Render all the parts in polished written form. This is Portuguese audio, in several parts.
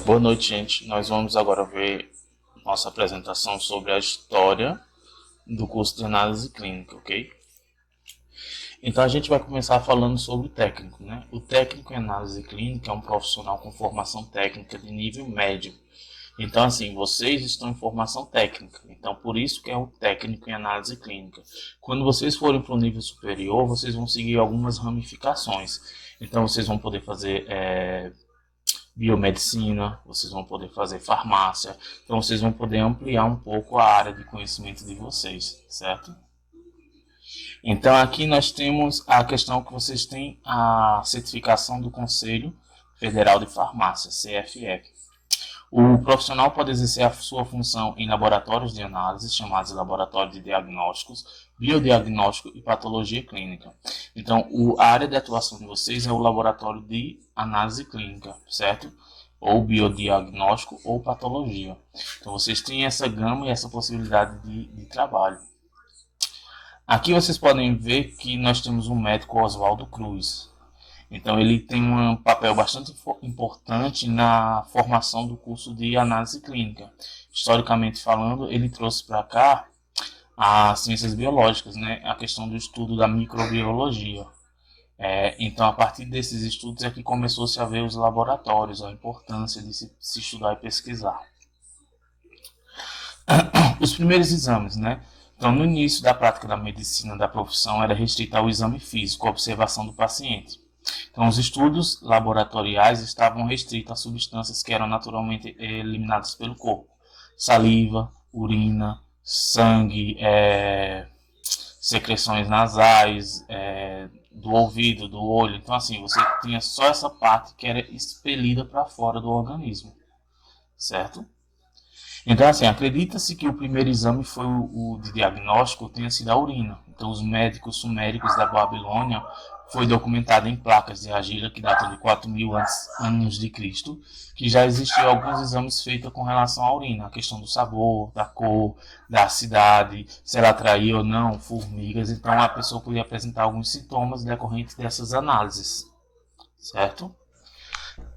Boa noite, gente. Nós vamos agora ver nossa apresentação sobre a história do curso de análise clínica, ok? Então a gente vai começar falando sobre o técnico, né? O técnico em análise clínica é um profissional com formação técnica de nível médio. Então, assim, vocês estão em formação técnica. Então, por isso que é o técnico em análise clínica. Quando vocês forem para o nível superior, vocês vão seguir algumas ramificações. Então, vocês vão poder fazer biomedicina, vocês vão poder fazer farmácia, então vocês vão poder ampliar um pouco a área de conhecimento de vocês, certo? Então aqui nós temos a questão que vocês têm a certificação do Conselho Federal de Farmácia, CFF. O profissional pode exercer a sua função em laboratórios de análise, chamados laboratórios de diagnósticos, biodiagnóstico e patologia clínica. Então, a área de atuação de vocês é o laboratório de análise clínica, certo? Ou biodiagnóstico ou patologia. Então, vocês têm essa gama e essa possibilidade de trabalho. Aqui vocês podem ver que nós temos um médico, Oswaldo Cruz. Então ele tem um papel bastante importante na formação do curso de análise clínica. Historicamente falando, ele trouxe para cá as ciências biológicas, né? A questão do estudo da microbiologia. Então, a partir desses estudos é que começou-se a ver os laboratórios, a importância de se estudar e pesquisar. Os primeiros exames, né? Então, no início da prática da medicina da profissão, era restrita ao exame físico, a observação do paciente. Então, os estudos laboratoriais estavam restritos a substâncias que eram naturalmente eliminadas pelo corpo. Saliva, urina, sangue, secreções nasais, do ouvido, do olho. Então, assim, você tinha só essa parte que era expelida para fora do organismo, certo? Então, assim, acredita-se que o primeiro exame foi o de diagnóstico tenha sido a urina. Então, os médicos suméricos da Babilônia foi documentado em placas de argila que datam de 4.000 anos de Cristo, que já existiam alguns exames feitos com relação à urina, a questão do sabor, da cor, da acidade, se ela atraía ou não formigas. Então, a pessoa podia apresentar alguns sintomas decorrentes dessas análises, certo?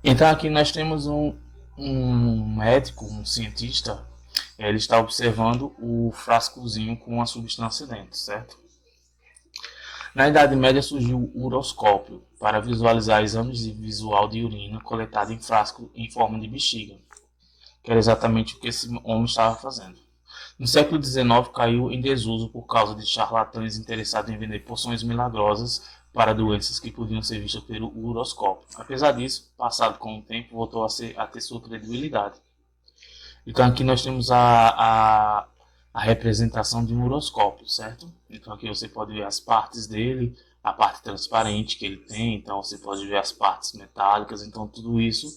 Então, aqui nós temos um médico, um cientista, ele está observando o frascozinho com a substância dentro, certo? Na Idade Média surgiu o uroscópio para visualizar exames de visual de urina coletada em frasco em forma de bexiga, que era exatamente o que esse homem estava fazendo. No século XIX caiu em desuso por causa de charlatães interessados em vender poções milagrosas para doenças que podiam ser vistas pelo uroscópio. Apesar disso, passado com o tempo, voltou a ter sua credibilidade. Então aqui nós temos a representação de um horoscópio, certo? Então aqui você pode ver as partes dele, a parte transparente que ele tem, então você pode ver as partes metálicas, então tudo isso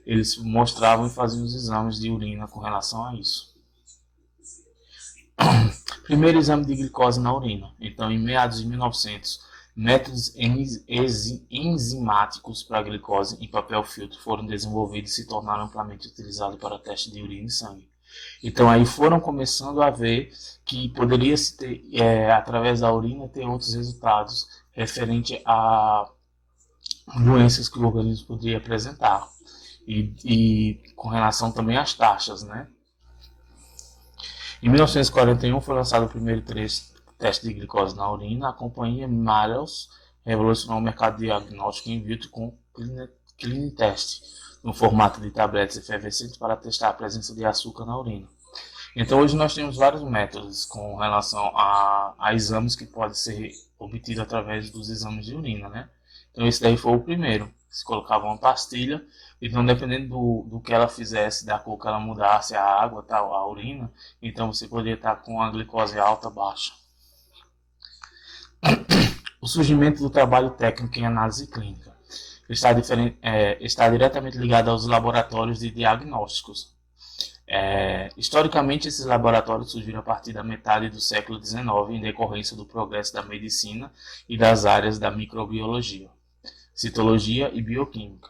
eles mostravam e faziam os exames de urina com relação a isso. Primeiro exame de glicose na urina. Então, em meados de 1900, métodos enzimáticos para a glicose em papel filtro foram desenvolvidos e se tornaram amplamente utilizados para teste de urina e sangue. Então, aí foram começando a ver que poderia se ter, através da urina, ter outros resultados referente a doenças que o organismo poderia apresentar. E com relação também às taxas, né? Em 1941 foi lançado o primeiro teste de glicose na urina. A companhia Mallus revolucionou o mercado diagnóstico em vitro com Clinitest, no formato de tabletes efervescentes para testar a presença de açúcar na urina. Então hoje nós temos vários métodos com relação a exames que podem ser obtidos através dos exames de urina, né? Então esse daí foi o primeiro. Se colocava uma pastilha, então dependendo do que ela fizesse, da cor que ela mudasse, a água, tal, a urina, então você poderia estar com a glicose alta, baixa. O surgimento do trabalho técnico em análise clínica está diretamente ligado aos laboratórios de diagnósticos. Historicamente, esses laboratórios surgiram a partir da metade do século XIX em decorrência do progresso da medicina e das áreas da microbiologia, citologia e bioquímica.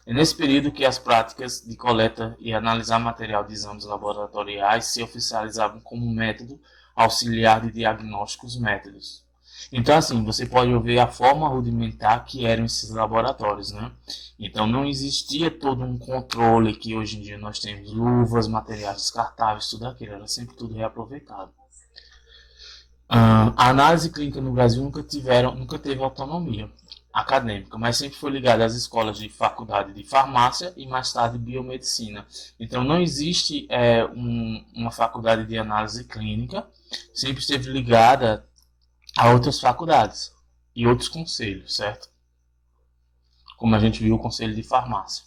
É nesse período que as práticas de coleta e analisar material de exames laboratoriais se oficializavam como método auxiliar de diagnósticos métodos. Então, assim, você pode ver a forma rudimentar que eram esses laboratórios, né? Então, não existia todo um controle que hoje em dia nós temos, luvas, materiais descartáveis, tudo aquilo, era sempre tudo reaproveitado. A análise clínica no Brasil nunca teve autonomia acadêmica, mas sempre foi ligada às escolas de faculdade de farmácia e mais tarde biomedicina. Então não existe uma faculdade de análise clínica, sempre esteve ligada a outras faculdades e outros conselhos, certo? Como a gente viu o conselho de farmácia.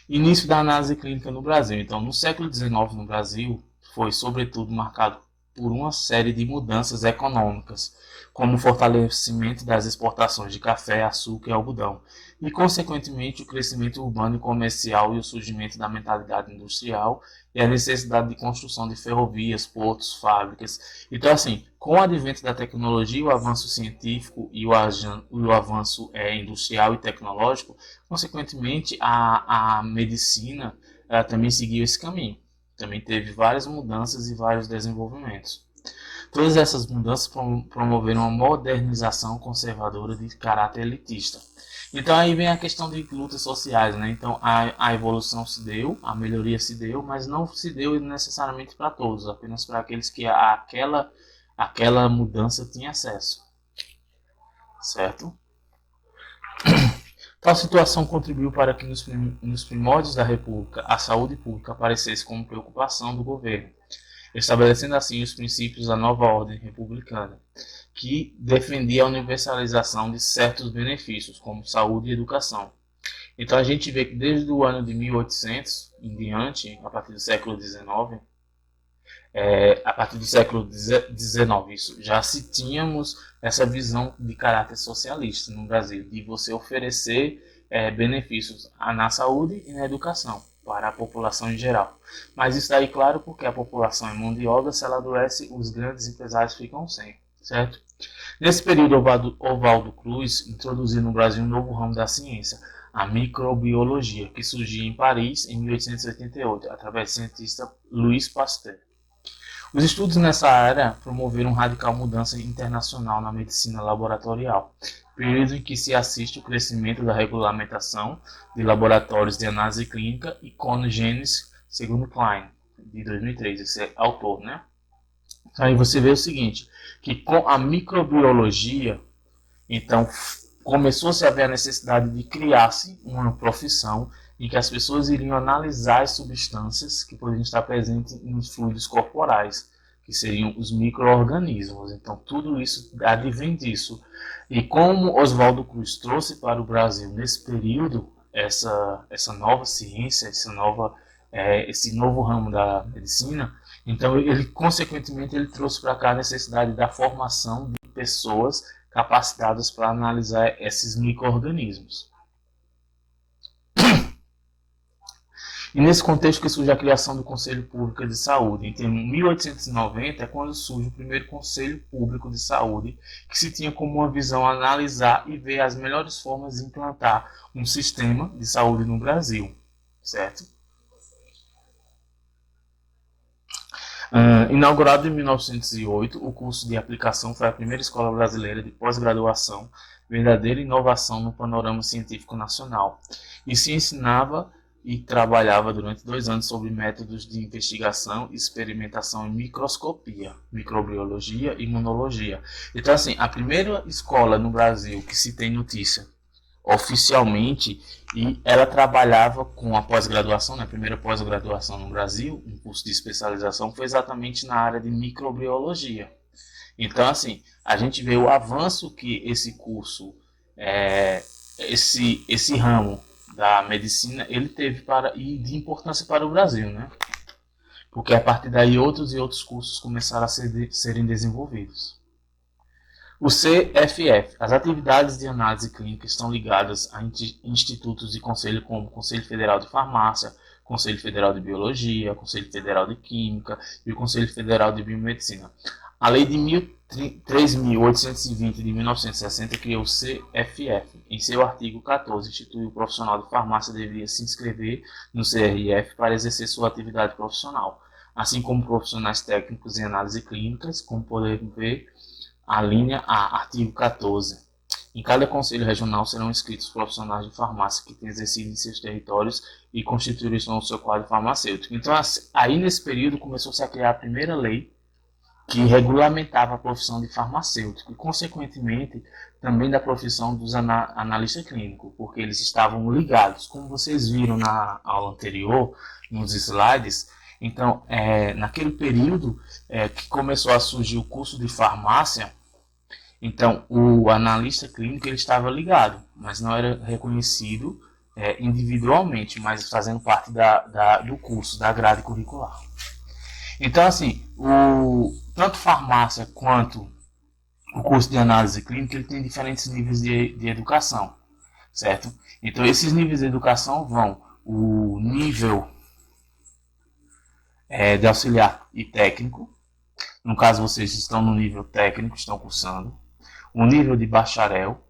Início da análise clínica no Brasil. Então, no século XIX no Brasil, foi sobretudo marcado por uma série de mudanças econômicas, como o fortalecimento das exportações de café, açúcar e algodão, e, consequentemente, o crescimento urbano e comercial e o surgimento da mentalidade industrial e a necessidade de construção de ferrovias, portos, fábricas. Então, assim, com o advento da tecnologia, o avanço científico e o avanço industrial e tecnológico, consequentemente, a medicina também seguiu esse caminho. Também teve várias mudanças e vários desenvolvimentos. Todas essas mudanças promoveram uma modernização conservadora de caráter elitista. Então aí vem a questão de lutas sociais, né? Então a evolução se deu, a melhoria se deu, mas não se deu necessariamente para todos, apenas para aqueles que aquela mudança tinha acesso, certo? Tal situação contribuiu para que nos primórdios da República a saúde pública aparecesse como preocupação do governo, estabelecendo assim os princípios da nova ordem republicana, que defendia a universalização de certos benefícios, como saúde e educação. Então a gente vê que desde o ano de 1800 em diante, a partir do século XIX, a partir do século XIX, isso, já se tínhamos essa visão de caráter socialista no Brasil, de você oferecer benefícios na saúde e na educação para a população em geral. Mas isso aí, claro, porque a população é mão de obra, se ela adoece, os grandes empresários ficam sem, certo? Nesse período, Oswaldo Cruz introduziu no Brasil um novo ramo da ciência, a microbiologia, que surgiu em Paris em 1888, através do cientista Louis Pasteur. Os estudos nessa área promoveram radical mudança internacional na medicina laboratorial, período em que se assiste o crescimento da regulamentação de laboratórios de análise clínica e Conogênese, segundo Klein, de 2003, esse é autor, né? Aí você vê o seguinte, que com a microbiologia, então começou-se a haver a necessidade de criar-se uma profissão em que as pessoas iriam analisar as substâncias que poderiam estar presentes nos fluidos corporais, que seriam os micro-organismos. Então, tudo isso advém disso. E como Oswaldo Cruz trouxe para o Brasil, nesse período, essa nova ciência, esse novo ramo da medicina, então, consequentemente, ele trouxe para cá a necessidade da formação de pessoas capacitadas para analisar esses micro-organismos. E nesse contexto que surge a criação do Conselho Público de Saúde. Em 1890 é quando surge o primeiro Conselho Público de Saúde, que se tinha como uma visão analisar e ver as melhores formas de implantar um sistema de saúde no Brasil, certo? Inaugurado em 1908, o curso de aplicação foi a primeira escola brasileira de pós-graduação, verdadeira inovação no panorama científico nacional, e se ensinava e trabalhava durante 2 anos sobre métodos de investigação, experimentação em microscopia, microbiologia e imunologia. Então, assim, a primeira escola no Brasil que se tem notícia oficialmente, e ela trabalhava com a pós-graduação, né, a primeira pós-graduação no Brasil, um curso de especialização, foi exatamente na área de microbiologia. Então, assim, a gente vê o avanço que esse curso, esse ramo da medicina, ele teve e de importância para o Brasil, né? Porque a partir daí outros cursos começaram a serem desenvolvidos. O CFF. As atividades de análise clínica estão ligadas a institutos e conselho como o Conselho Federal de Farmácia, Conselho Federal de Biologia, Conselho Federal de Química e o Conselho Federal de Biomedicina. A Lei de 3.820 de 1960 criou o CFF. Em seu artigo 14, institui o profissional de farmácia deveria se inscrever no CRF para exercer sua atividade profissional, assim como profissionais técnicos em análise clínicas, como poder ver a linha A, artigo 14. Em cada conselho regional serão inscritos profissionais de farmácia que têm exercido em seus territórios e constituíram o seu quadro farmacêutico. Então, aí nesse período começou-se a criar a primeira lei que regulamentava a profissão de farmacêutico e, consequentemente, também da profissão dos analistas clínicos, porque eles estavam ligados. Como vocês viram na aula anterior, nos slides, então, naquele período que começou a surgir o curso de farmácia, então o analista clínico ele estava ligado, mas não era reconhecido individualmente, mas fazendo parte do curso, da grade curricular. Então, assim, tanto farmácia quanto o curso de análise clínica ele tem diferentes níveis de educação, certo? Então, esses níveis de educação vão o nível de auxiliar e técnico. No caso, vocês estão no nível técnico, estão cursando. O nível de bacharel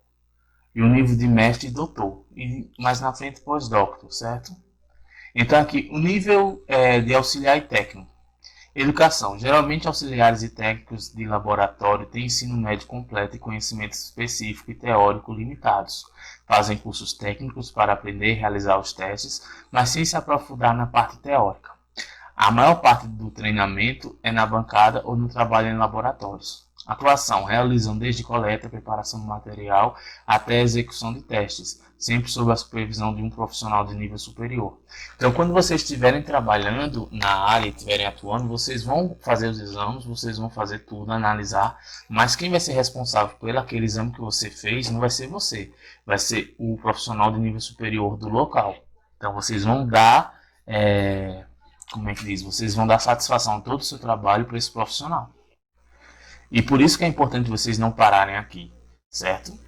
e o nível de mestre e doutor. E mais na frente, pós-doutor, certo? Então, aqui, o nível de auxiliar e técnico. Educação. Geralmente, auxiliares e técnicos de laboratório têm ensino médio completo e conhecimento específico e teórico limitados. Fazem cursos técnicos para aprender e realizar os testes, mas sem se aprofundar na parte teórica. A maior parte do treinamento é na bancada ou no trabalho em laboratórios. Atuação. Realizam desde coleta, preparação do material até a execução de testes, sempre sob a supervisão de um profissional de nível superior. Então, quando vocês estiverem trabalhando na área e estiverem atuando, vocês vão fazer os exames, vocês vão fazer tudo, analisar, mas quem vai ser responsável por aquele exame que você fez não vai ser você, vai ser o profissional de nível superior do local. Então, vocês vão dar, vocês vão dar satisfação a todo o seu trabalho para esse profissional. E por isso que é importante vocês não pararem aqui, certo?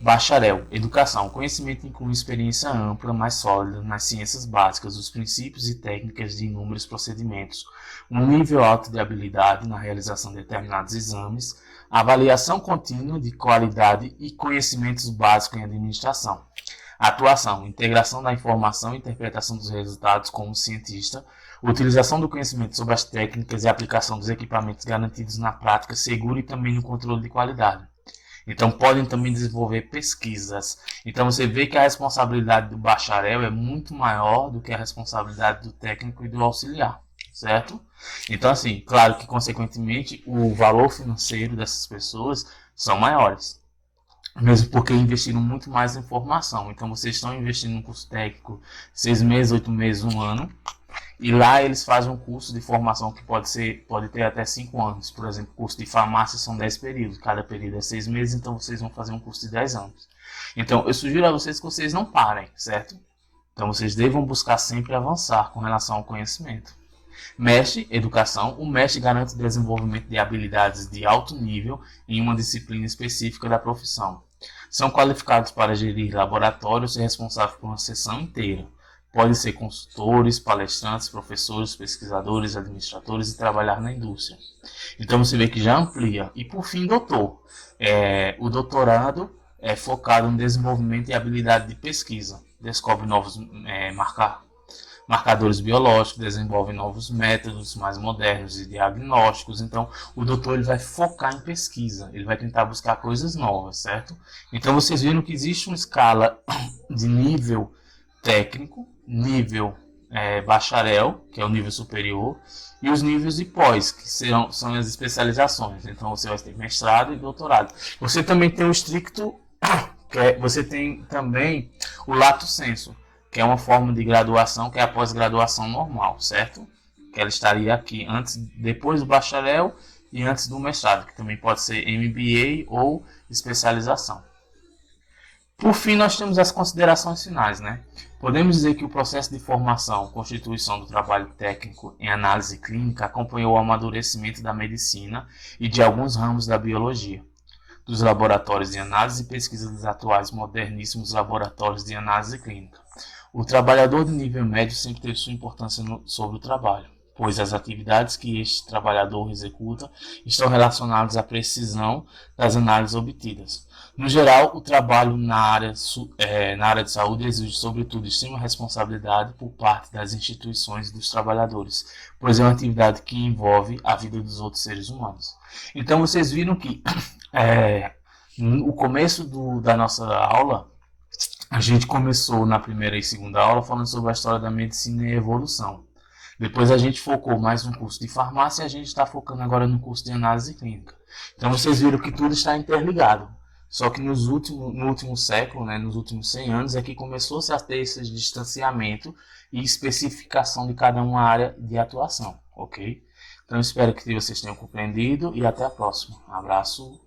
Bacharel, educação. Conhecimento inclui experiência ampla, mais sólida nas ciências básicas, os princípios e técnicas de inúmeros procedimentos, um nível alto de habilidade na realização de determinados exames, avaliação contínua de qualidade e conhecimentos básicos em administração. Atuação, integração da informação e interpretação dos resultados como cientista, utilização do conhecimento sobre as técnicas e aplicação dos equipamentos garantidos na prática segura e também no controle de qualidade. Então, podem também desenvolver pesquisas. Então, você vê que a responsabilidade do bacharel é muito maior do que a responsabilidade do técnico e do auxiliar, certo? Então, assim, claro que, consequentemente, o valor financeiro dessas pessoas são maiores. Mesmo porque investiram muito mais em formação. Então, vocês estão investindo em um curso técnico 6 meses, 8 meses, 1 ano. E lá eles fazem um curso de formação que pode ter até 5 anos. Por exemplo, o curso de farmácia são 10 períodos. Cada período é 6 meses, então vocês vão fazer um curso de 10 anos. Então, eu sugiro a vocês que vocês não parem, certo? Então, vocês devam buscar sempre avançar com relação ao conhecimento. Mestre, educação. O mestre garante o desenvolvimento de habilidades de alto nível em uma disciplina específica da profissão. São qualificados para gerir laboratórios e responsáveis por uma sessão inteira. Podem ser consultores, palestrantes, professores, pesquisadores, administradores e trabalhar na indústria. Então você vê que já amplia. E por fim, doutor. O doutorado é focado no desenvolvimento e habilidade de pesquisa. Descobre novos marcadores biológicos, desenvolve novos métodos mais modernos de diagnósticos. Então o doutor ele vai focar em pesquisa. Ele vai tentar buscar coisas novas, certo? Então vocês viram que existe uma escala de nível técnico, nível bacharel, que é o nível superior, e os níveis de pós, que são as especializações. Então você vai ter mestrado e doutorado. Você também tem o estricto, você tem também o lato sensu, que é uma forma de graduação, que é a pós-graduação normal, certo? Que ela estaria aqui depois do bacharel e antes do mestrado, que também pode ser MBA ou especialização. Por fim, nós temos as considerações finais, né? Podemos dizer que o processo de formação, constituição do trabalho técnico em análise clínica acompanhou o amadurecimento da medicina e de alguns ramos da biologia, dos laboratórios de análise e pesquisa dos atuais moderníssimos laboratórios de análise clínica. O trabalhador de nível médio sempre teve sua importância sobre o trabalho. pois as atividades que este trabalhador executa estão relacionadas à precisão das análises obtidas. No geral, o trabalho na área de saúde exige, sobretudo, extrema responsabilidade por parte das instituições e dos trabalhadores, pois é uma atividade que envolve a vida dos outros seres humanos. Então, vocês viram que no começo da nossa aula, a gente começou na primeira e segunda aula falando sobre a história da medicina e a evolução. Depois a gente focou mais no curso de farmácia e a gente está focando agora no curso de análise clínica. Então vocês viram que tudo está interligado. Só que no último século, né, nos últimos 100 anos, é que começou-se a ter esse distanciamento e especificação de cada uma área de atuação, ok? Então espero que vocês tenham compreendido e até a próxima. Um abraço.